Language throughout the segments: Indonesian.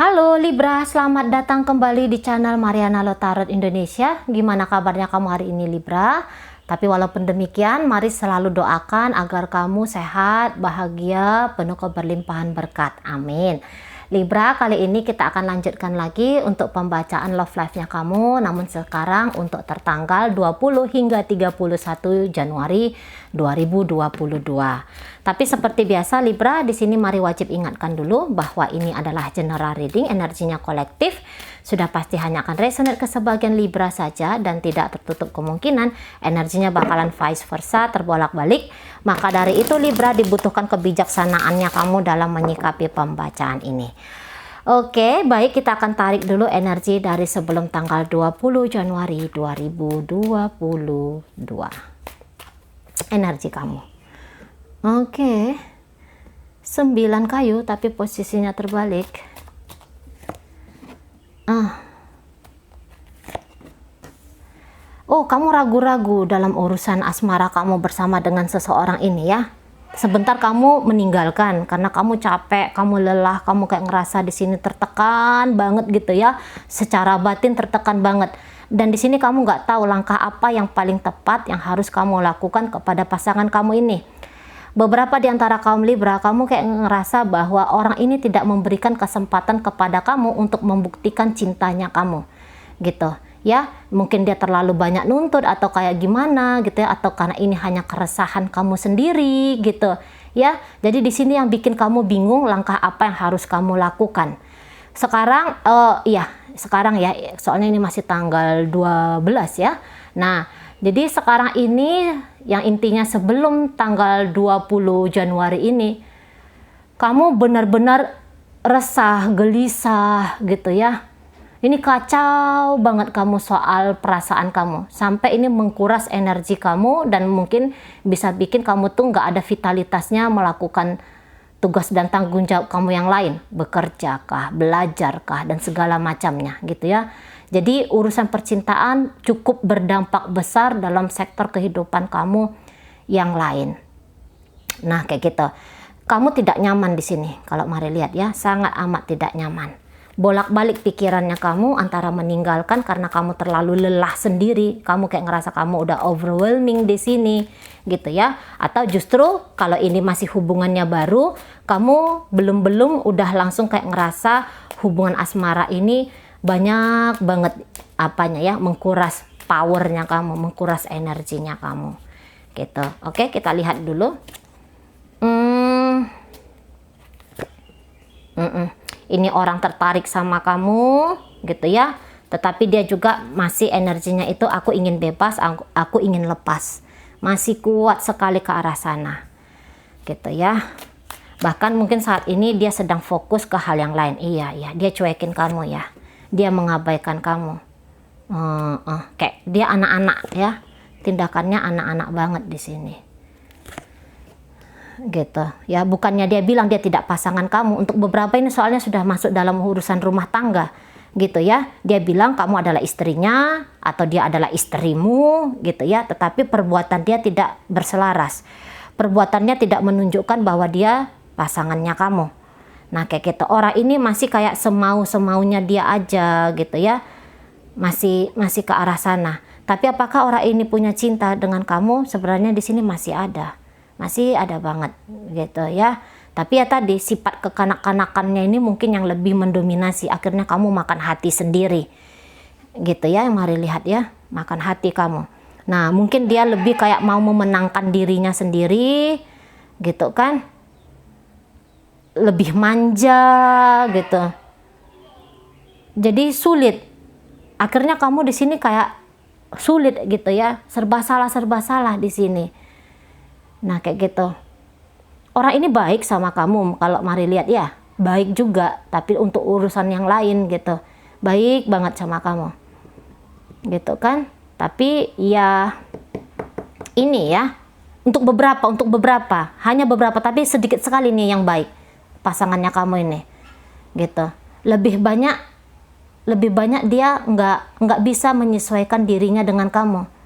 Halo Libra, selamat datang kembali di channel Mariana Lotarot Indonesia. Gimana kabarnya kamu hari ini Libra? Tapi walaupun demikian, mari selalu doakan agar kamu sehat, bahagia, penuh keberlimpahan berkat. Amin. Libra, kali ini kita akan lanjutkan lagi untuk pembacaan love life-nya kamu. Namun sekarang untuk tertanggal 20 hingga 31 Januari 2022. Tapi seperti biasa Libra, di sini mari wajib ingatkan dulu bahwa ini adalah general reading, energinya kolektif. Sudah pasti hanya akan resonate ke sebagian Libra saja dan tidak tertutup kemungkinan energinya bakalan vice versa, terbolak-balik. Maka dari itu Libra, dibutuhkan kebijaksanaannya kamu dalam menyikapi pembacaan ini. Oke, baik, kita akan tarik dulu energi dari sebelum tanggal 20 Januari 2022. Energi kamu. Oke. 9 kayu tapi posisinya terbalik. Oh, kamu ragu-ragu dalam urusan asmara kamu bersama dengan seseorang ini ya. Sebentar kamu meninggalkan karena kamu capek, kamu lelah, kamu kayak ngerasa di sini tertekan banget gitu ya. Secara batin tertekan banget. Dan di sini kamu nggak tahu langkah apa yang paling tepat yang harus kamu lakukan kepada pasangan kamu ini. Beberapa di antara kaum Libra, kamu kayak ngerasa bahwa orang ini tidak memberikan kesempatan kepada kamu untuk membuktikan cintanya kamu. Gitu. Ya, mungkin dia terlalu banyak nuntut atau kayak gimana gitu ya, atau karena ini hanya keresahan kamu sendiri gitu ya. Jadi di sini yang bikin kamu bingung langkah apa yang harus kamu lakukan. Sekarang sekarang ya, soalnya ini masih tanggal 12 ya. Nah, jadi sekarang ini yang intinya sebelum tanggal 20 Januari ini kamu benar-benar resah, gelisah gitu ya. Ini kacau banget kamu soal perasaan kamu. Sampai ini mengkuras energi kamu dan mungkin bisa bikin kamu tuh nggak ada vitalitasnya melakukan tugas dan tanggung jawab kamu yang lain. Bekerja kah, belajar kah, dan segala macamnya gitu ya. Jadi urusan percintaan cukup berdampak besar dalam sektor kehidupan kamu yang lain. Nah kayak gitu. Kamu tidak nyaman di sini. Kalau mari lihat ya, sangat amat tidak nyaman. Bolak-balik pikirannya kamu antara meninggalkan karena kamu terlalu lelah sendiri, kamu kayak ngerasa kamu udah overwhelming di sini gitu ya, atau justru kalau ini masih hubungannya baru, kamu belum udah langsung kayak ngerasa hubungan asmara ini banyak banget apanya ya, mengkuras powernya kamu, mengkuras energinya kamu gitu. Oke, kita lihat dulu. Ini orang tertarik sama kamu gitu ya, tetapi dia juga masih energinya itu aku ingin bebas, aku ingin lepas, masih kuat sekali ke arah sana gitu ya. Bahkan mungkin saat ini dia sedang fokus ke hal yang lain. Iya, dia cuekin kamu ya, dia mengabaikan kamu. Kayak dia anak-anak ya, tindakannya anak-anak banget di sini gitu ya. Bukannya dia bilang dia tidak pasangan kamu, untuk beberapa ini soalnya sudah masuk dalam urusan rumah tangga gitu ya. Dia bilang kamu adalah istrinya atau dia adalah istrimu gitu ya, tetapi perbuatan dia tidak berselaras, perbuatannya tidak menunjukkan bahwa dia pasangannya kamu. Nah kayak gitu, orang ini masih kayak semaunya dia aja gitu ya, masih ke arah sana. Tapi apakah orang ini punya cinta dengan kamu? Sebenarnya di sini masih ada banget gitu ya. Tapi ya tadi sifat kekanak-kanakannya ini mungkin yang lebih mendominasi, akhirnya kamu makan hati sendiri gitu ya. Mari lihat ya, makan hati kamu. Nah mungkin dia lebih kayak mau memenangkan dirinya sendiri gitu kan, lebih manja gitu, jadi sulit. Akhirnya kamu di sini kayak sulit gitu ya, serba salah di sini. Nah kayak gitu. Orang ini baik sama kamu, kalau mari lihat ya, baik juga, tapi untuk urusan yang lain gitu, baik banget sama kamu gitu kan. Tapi ya ini ya, untuk beberapa, hanya beberapa, tapi sedikit sekali nih yang baik pasangannya kamu ini gitu. Lebih banyak dia nggak bisa menyesuaikan dirinya dengan kamu.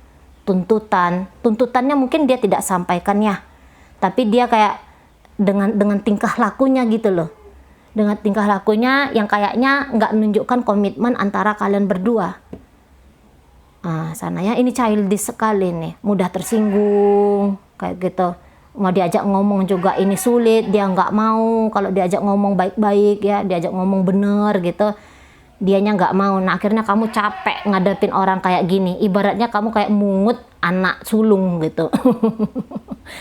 Tuntutannya mungkin dia tidak sampaikan ya, tapi dia kayak dengan tingkah lakunya gitu loh, dengan tingkah lakunya yang kayaknya nggak menunjukkan komitmen antara kalian berdua. Sana ya, ini childish sekali nih, mudah tersinggung kayak gitu. Mau diajak ngomong juga ini sulit, dia nggak mau. Kalau diajak ngomong baik-baik ya, diajak ngomong bener gitu, dianya nggak mau. Nah akhirnya kamu capek ngadepin orang kayak gini, ibaratnya kamu kayak mungut anak sulung gitu.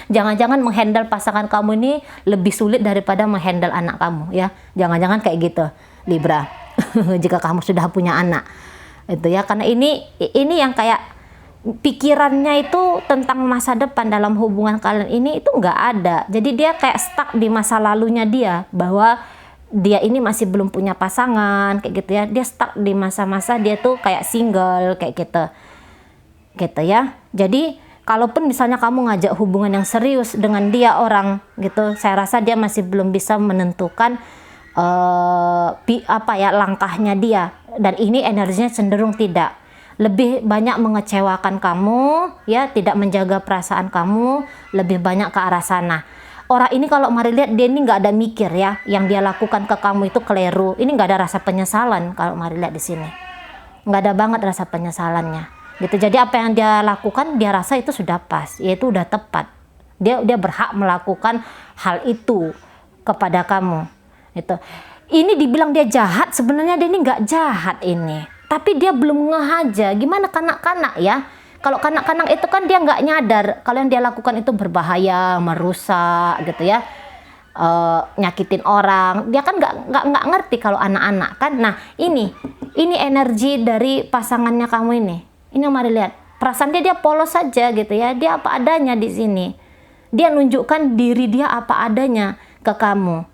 Jangan-jangan menghandle pasangan kamu ini lebih sulit daripada menghandle anak kamu ya, jangan-jangan kayak gitu Libra. Jika kamu sudah punya anak itu ya, karena ini yang kayak pikirannya itu tentang masa depan dalam hubungan kalian ini itu nggak ada. Jadi dia kayak stuck di masa lalunya dia, bahwa dia ini masih belum punya pasangan kayak gitu ya. Dia stuck di masa-masa dia tuh kayak single kayak gitu ya. Jadi kalaupun misalnya kamu ngajak hubungan yang serius dengan dia orang gitu, saya rasa dia masih belum bisa menentukan langkahnya dia, dan ini energinya cenderung tidak, lebih banyak mengecewakan kamu ya, tidak menjaga perasaan kamu, lebih banyak ke arah sana. Orang ini kalau mari lihat, dia ini nggak ada mikir ya, yang dia lakukan ke kamu itu keliru. Ini nggak ada rasa penyesalan kalau mari lihat di sini, nggak ada banget rasa penyesalannya gitu. Jadi apa yang dia lakukan, dia rasa itu sudah pas, yaitu udah tepat. Dia berhak melakukan hal itu kepada kamu. Itu. Ini dibilang dia jahat, sebenarnya dia ini nggak jahat ini, tapi dia belum ngeh aja. Gimana kanak-kanak ya? Kalau kanak-kanak itu kan dia nggak nyadar kalau yang dia lakukan itu berbahaya, merusak gitu ya, nyakitin orang. Dia kan nggak ngerti kalau anak-anak kan. Nah ini energi dari pasangannya kamu ini. Ini mari lihat, perasaan dia polos saja gitu ya. Dia apa adanya di sini. Dia nunjukkan diri dia apa adanya ke kamu.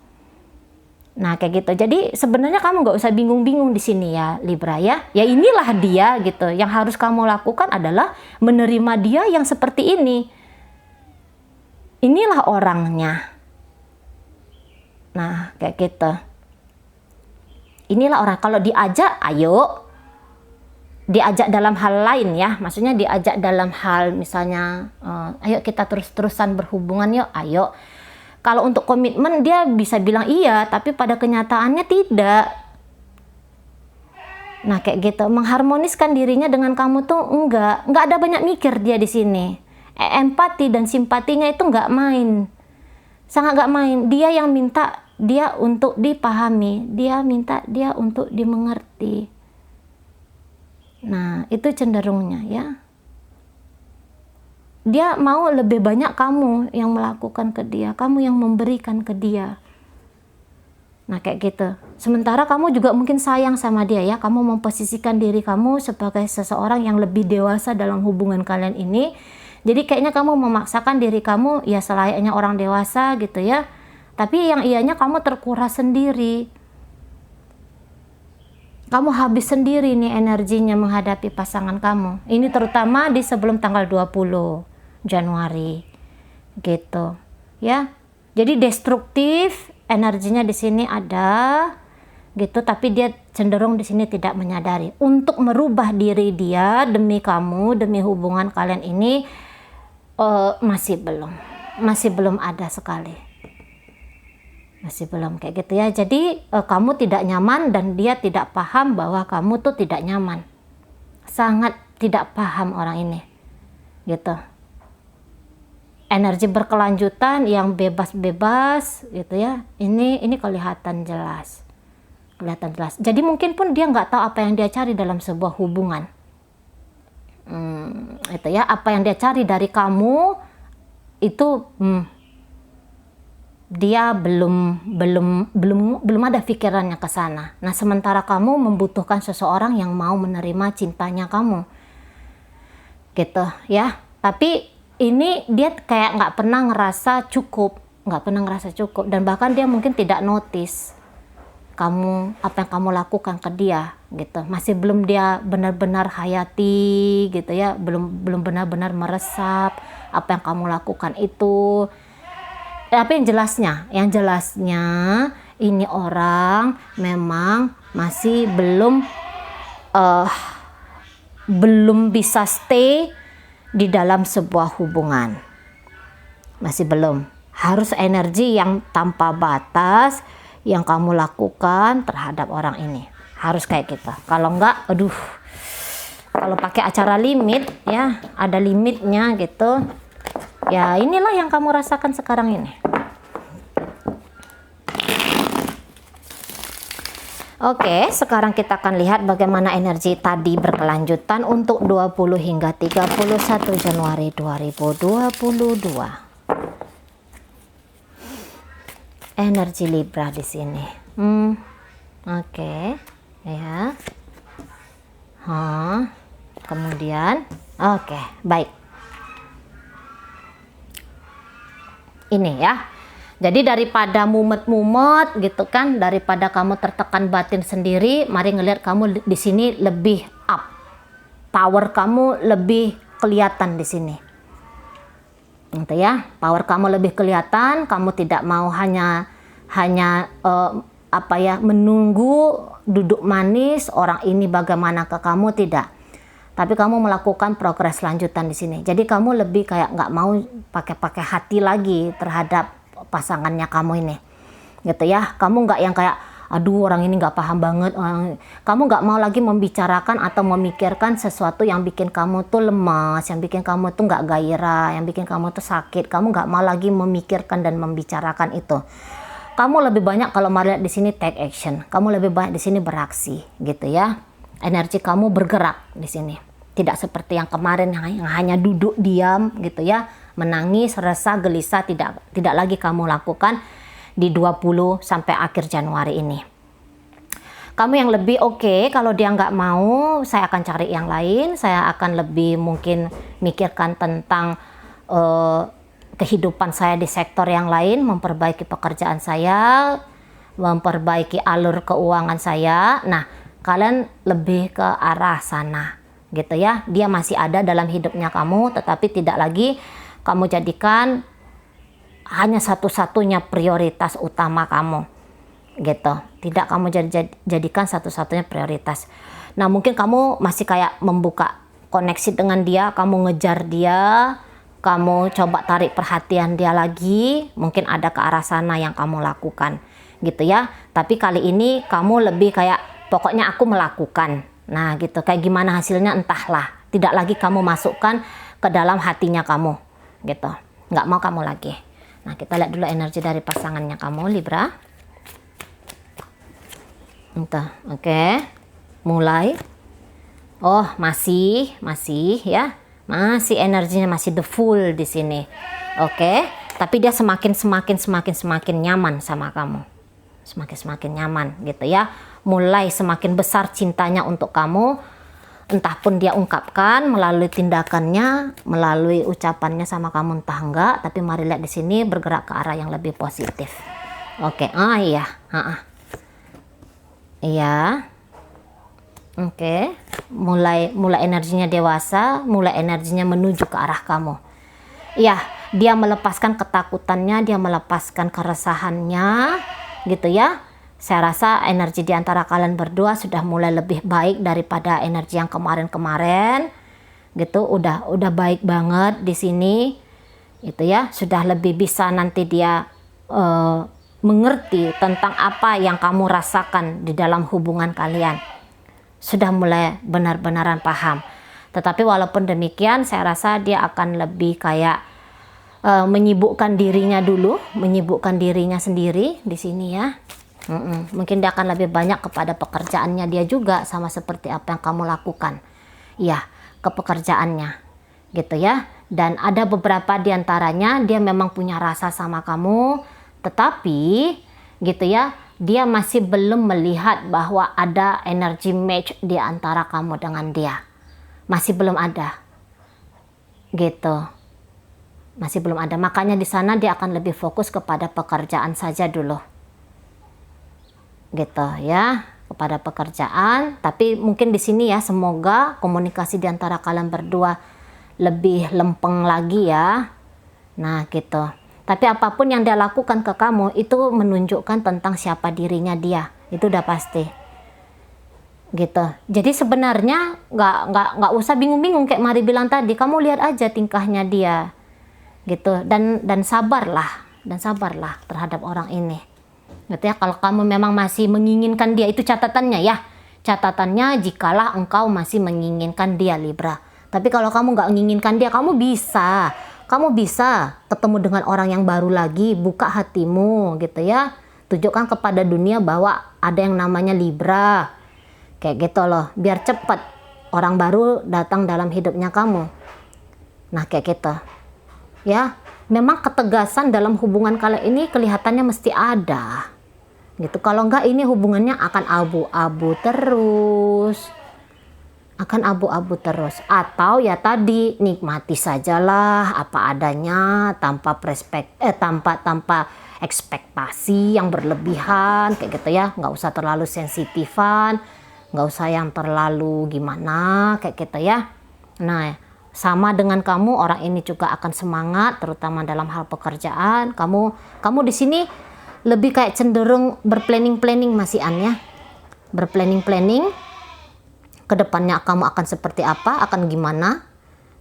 Nah kayak gitu. Jadi sebenarnya kamu nggak usah bingung-bingung di sini ya Libra ya. Ya inilah dia gitu. Yang harus kamu lakukan adalah menerima dia yang seperti ini. Inilah orangnya. Nah kayak gitu. Inilah orang. Kalau diajak, ayo. Diajak dalam hal lain ya. Maksudnya diajak dalam hal misalnya, ayo kita terus-terusan berhubungan yuk, ayo. Kalau untuk komitmen dia bisa bilang iya, tapi pada kenyataannya tidak. Nah kayak gitu, mengharmoniskan dirinya dengan kamu tuh enggak ada banyak mikir dia di sini. Empati dan simpatinya itu enggak main, sangat enggak main. Dia yang minta dia untuk dipahami, dia minta dia untuk dimengerti. Nah itu cenderungnya ya. Dia mau lebih banyak kamu yang melakukan ke dia, kamu yang memberikan ke dia. Nah kayak gitu. Sementara kamu juga mungkin sayang sama dia ya, kamu memposisikan diri kamu sebagai seseorang yang lebih dewasa dalam hubungan kalian ini. Jadi kayaknya kamu memaksakan diri kamu ya selayaknya orang dewasa gitu ya. Tapi yang ianya kamu terkuras sendiri. Kamu habis sendiri nih energinya menghadapi pasangan kamu. Ini terutama di sebelum tanggal 20 Januari gitu ya. Jadi destruktif energinya di sini ada gitu, tapi dia cenderung di sini tidak menyadari untuk merubah diri dia demi kamu, demi hubungan kalian ini. Masih belum ada sekali, masih belum kayak gitu ya. Jadi kamu tidak nyaman dan dia tidak paham bahwa kamu tuh tidak nyaman, sangat tidak paham orang ini gitu. Energi berkelanjutan yang bebas-bebas gitu ya, ini kelihatan jelas. Jadi mungkin pun dia nggak tahu apa yang dia cari dalam sebuah hubungan. Itu ya, apa yang dia cari dari kamu itu dia belum ada pikirannya ke sana. Nah sementara kamu membutuhkan seseorang yang mau menerima cintanya kamu gitu ya. Tapi ini dia kayak nggak pernah ngerasa cukup, dan bahkan dia mungkin tidak notice kamu, apa yang kamu lakukan ke dia gitu. Masih belum dia benar-benar hayati gitu ya, belum benar-benar meresap apa yang kamu lakukan itu. Tapi yang jelasnya ini orang memang masih belum bisa stay di dalam sebuah hubungan. Masih belum. Harus energi yang tanpa batas, yang kamu lakukan terhadap orang ini. Harus kayak gitu. Kalau enggak, aduh, kalau pakai acara limit ya, ada limitnya gitu. Ya inilah yang kamu rasakan sekarang ini. Oke, sekarang kita akan lihat bagaimana energi tadi berkelanjutan untuk 20 hingga 31 Januari 2022. Energi Libra di sini. Oke, ya. Kemudian, oke, baik. Ini ya. Jadi daripada mumet-mumet gitu kan, daripada kamu tertekan batin sendiri, mari ngelihat kamu di sini lebih up. Power kamu lebih kelihatan di sini. Gitu ya. Power kamu lebih kelihatan, kamu tidak mau hanya menunggu duduk manis orang ini bagaimana ke kamu, tidak. Tapi kamu melakukan progres lanjutan di sini. Jadi kamu lebih kayak nggak mau pakai hati lagi terhadap pasangannya kamu ini, gitu ya. Kamu nggak yang kayak, aduh orang ini nggak paham banget. Kamu nggak mau lagi membicarakan atau memikirkan sesuatu yang bikin kamu tuh lemas, yang bikin kamu tuh nggak gairah, yang bikin kamu tuh sakit. Kamu nggak mau lagi memikirkan dan membicarakan itu. Kamu lebih banyak, kalau melihat di sini take action. Kamu lebih banyak di sini beraksi, gitu ya. Energi kamu bergerak di sini. Tidak seperti yang kemarin yang hanya duduk diam, gitu ya. Menangis, resah, gelisah, tidak lagi kamu lakukan di 20 sampai akhir Januari ini. Kamu yang lebih oke, kalau dia nggak mau, saya akan cari yang lain. Saya akan lebih mungkin mikirkan tentang kehidupan saya di sektor yang lain, memperbaiki pekerjaan saya, memperbaiki alur keuangan saya. Nah, kalian lebih ke arah sana, gitu ya. Dia masih ada dalam hidupnya kamu, tetapi tidak lagi kamu jadikan hanya satu-satunya prioritas utama kamu, gitu. Tidak kamu jadikan satu-satunya prioritas. Nah, mungkin kamu masih kayak membuka koneksi dengan dia, kamu ngejar dia, kamu coba tarik perhatian dia lagi, mungkin ada ke arah sana yang kamu lakukan, gitu ya. Tapi kali ini kamu lebih kayak, pokoknya aku melakukan. Nah, gitu. Kayak gimana hasilnya entahlah. Tidak lagi kamu masukkan ke dalam hatinya kamu, gitu. Nggak mau kamu lagi. Nah, kita lihat dulu energi dari pasangannya kamu, Libra. Entah, oke. Mulai. Oh, masih ya. Masih energinya masih the full di sini. Oke. Tapi dia semakin nyaman sama kamu. Semakin nyaman, gitu ya. Mulai semakin besar cintanya untuk kamu. Entah pun dia ungkapkan melalui tindakannya, melalui ucapannya sama kamu, entah enggak. Tapi mari lihat di sini bergerak ke arah yang lebih positif. Oke, iya, iya. Oke, mulai energinya dewasa, mulai energinya menuju ke arah kamu. Iya, dia melepaskan ketakutannya, dia melepaskan keresahannya, gitu ya. Saya rasa energi di antara kalian berdua sudah mulai lebih baik daripada energi yang kemarin-kemarin, gitu. Udah baik banget di sini, gitu ya. Sudah lebih bisa nanti dia mengerti tentang apa yang kamu rasakan di dalam hubungan kalian. Sudah mulai benar-benaran paham. Tetapi walaupun demikian, saya rasa dia akan lebih kayak menyibukkan dirinya dulu, menyibukkan dirinya sendiri di sini ya. Mungkin dia akan lebih banyak kepada pekerjaannya dia juga, sama seperti apa yang kamu lakukan. Iya, ke pekerjaannya, gitu ya. Dan ada beberapa diantaranya dia memang punya rasa sama kamu, tetapi gitu ya, dia masih belum melihat bahwa ada energi match di antara kamu dengan dia. Masih belum ada, gitu. Masih belum ada. Makanya di sana dia akan lebih fokus kepada pekerjaan saja dulu, gitu ya, kepada pekerjaan. Tapi mungkin di sini ya, semoga komunikasi di antara kalian berdua lebih lempeng lagi ya. Nah, gitu. Tapi apapun yang dia lakukan ke kamu itu menunjukkan tentang siapa dirinya dia. Itu udah pasti, gitu. Jadi sebenarnya nggak usah bingung-bingung kayak Mari bilang tadi. Kamu lihat aja tingkahnya dia, gitu. Dan sabarlah terhadap orang ini, Gitu ya, kalau kamu memang masih menginginkan dia, itu catatannya ya. Catatannya jikalah engkau masih menginginkan dia, Libra. Tapi kalau kamu nggak menginginkan dia, kamu bisa ketemu dengan orang yang baru lagi, buka hatimu gitu ya. Tunjukkan kepada dunia bahwa ada yang namanya Libra. Kayak gitu loh, biar cepat orang baru datang dalam hidupnya kamu. Nah, kayak gitu. Ya, memang ketegasan dalam hubungan kalian ini kelihatannya mesti ada. Gitu. Kalau enggak, ini hubungannya akan abu-abu terus. Atau ya tadi, nikmati sajalah apa adanya tanpa ekspektasi yang berlebihan kayak gitu ya. Nggak usah terlalu sensitifan, nggak usah yang terlalu gimana kayak gitu ya. Nah, sama dengan kamu, orang ini juga akan semangat terutama dalam hal pekerjaan. Kamu di sini lebih kayak cenderung berplanning masih ya. Berplanning ke depannya kamu akan seperti apa, akan gimana.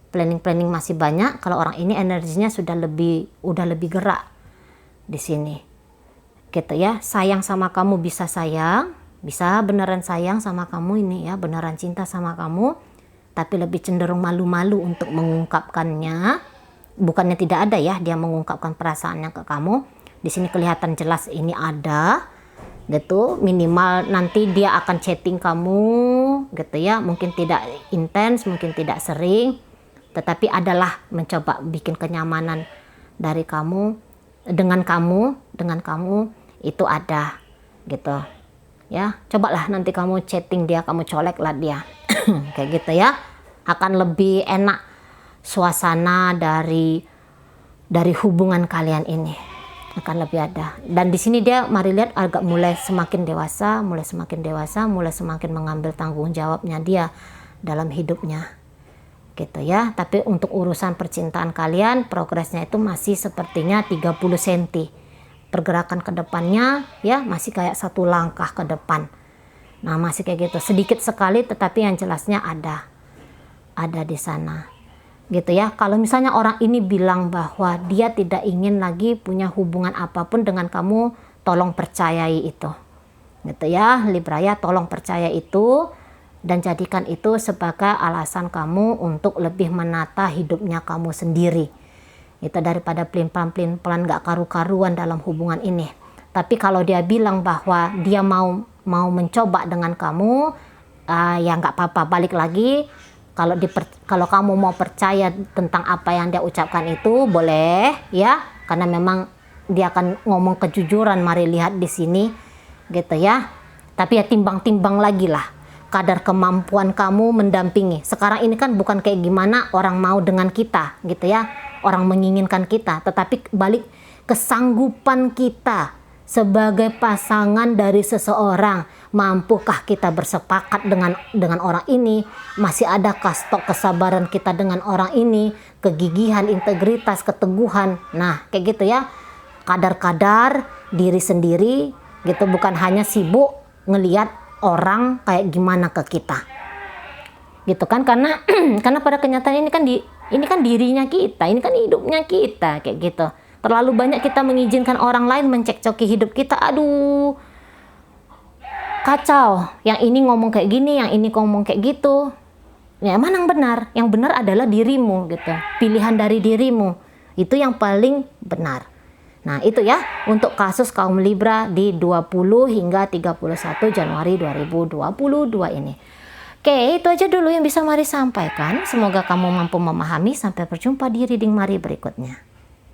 Planning masih banyak. Kalau orang ini energinya udah lebih gerak di sini. Gitu ya. Sayang sama kamu, bisa beneran sayang sama kamu ini ya, beneran cinta sama kamu, tapi lebih cenderung malu-malu untuk mengungkapkannya. Bukannya tidak ada ya, dia mengungkapkan perasaannya ke kamu. Di sini kelihatan jelas ini ada, gitu. Minimal nanti dia akan chatting kamu, gitu ya. Mungkin tidak intens, mungkin tidak sering, tetapi adalah mencoba bikin kenyamanan dari kamu, dengan kamu itu ada, gitu. Ya, cobalah nanti kamu chatting dia, kamu colek lah dia, kayak gitu ya. Akan lebih enak suasana dari hubungan kalian ini. Akan lebih ada. Dan di sini dia, mari lihat, agak mulai semakin dewasa, mulai semakin mengambil tanggung jawabnya dia dalam hidupnya, gitu ya. Tapi untuk urusan percintaan kalian, progresnya itu masih sepertinya 30 cm. Pergerakan ke depannya ya masih kayak 1 langkah ke depan. Nah, masih kayak gitu, sedikit sekali, tetapi yang jelasnya ada di sana. Gitu ya. Kalau misalnya orang ini bilang bahwa dia tidak ingin lagi punya hubungan apapun dengan kamu, tolong percayai itu. Gitu ya, Libra ya, tolong percaya itu dan jadikan itu sebagai alasan kamu untuk lebih menata hidupnya kamu sendiri. Itu daripada pelin-pelan gak karu-karuan dalam hubungan ini. Tapi kalau dia bilang bahwa dia mau mencoba dengan kamu, ya nggak apa-apa, balik lagi. Kalau kamu mau percaya tentang apa yang dia ucapkan itu boleh ya, karena memang dia akan ngomong kejujuran. Mari lihat di sini, gitu ya. Tapi ya timbang-timbang lagi lah kadar kemampuan kamu mendampingi. Sekarang ini kan bukan kayak gimana orang mau dengan kita, gitu ya. Orang menginginkan kita, tetapi balik kesanggupan kita sebagai pasangan dari seseorang. Mampukah kita bersepakat dengan orang ini? Masih adakah stok kesabaran kita dengan orang ini? Kegigihan, integritas, keteguhan. Nah, kayak gitu ya. Kadar-kadar diri sendiri gitu, bukan hanya sibuk ngelihat orang kayak gimana ke kita. Gitu kan, karena pada kenyataan ini kan dirinya kita, ini kan hidupnya kita, kayak gitu. Terlalu banyak kita mengizinkan orang lain mencekcoki hidup kita. Aduh, kacau. Yang ini ngomong kayak gini, yang ini ngomong kayak gitu. Ya, mana yang benar? Yang benar adalah dirimu, gitu. Pilihan dari dirimu. Itu yang paling benar. Nah, itu ya untuk kasus kaum Libra di 20 hingga 31 Januari 2022 ini. Oke, itu aja dulu yang bisa Mari sampaikan. Semoga kamu mampu memahami. Sampai berjumpa di reading Mari berikutnya.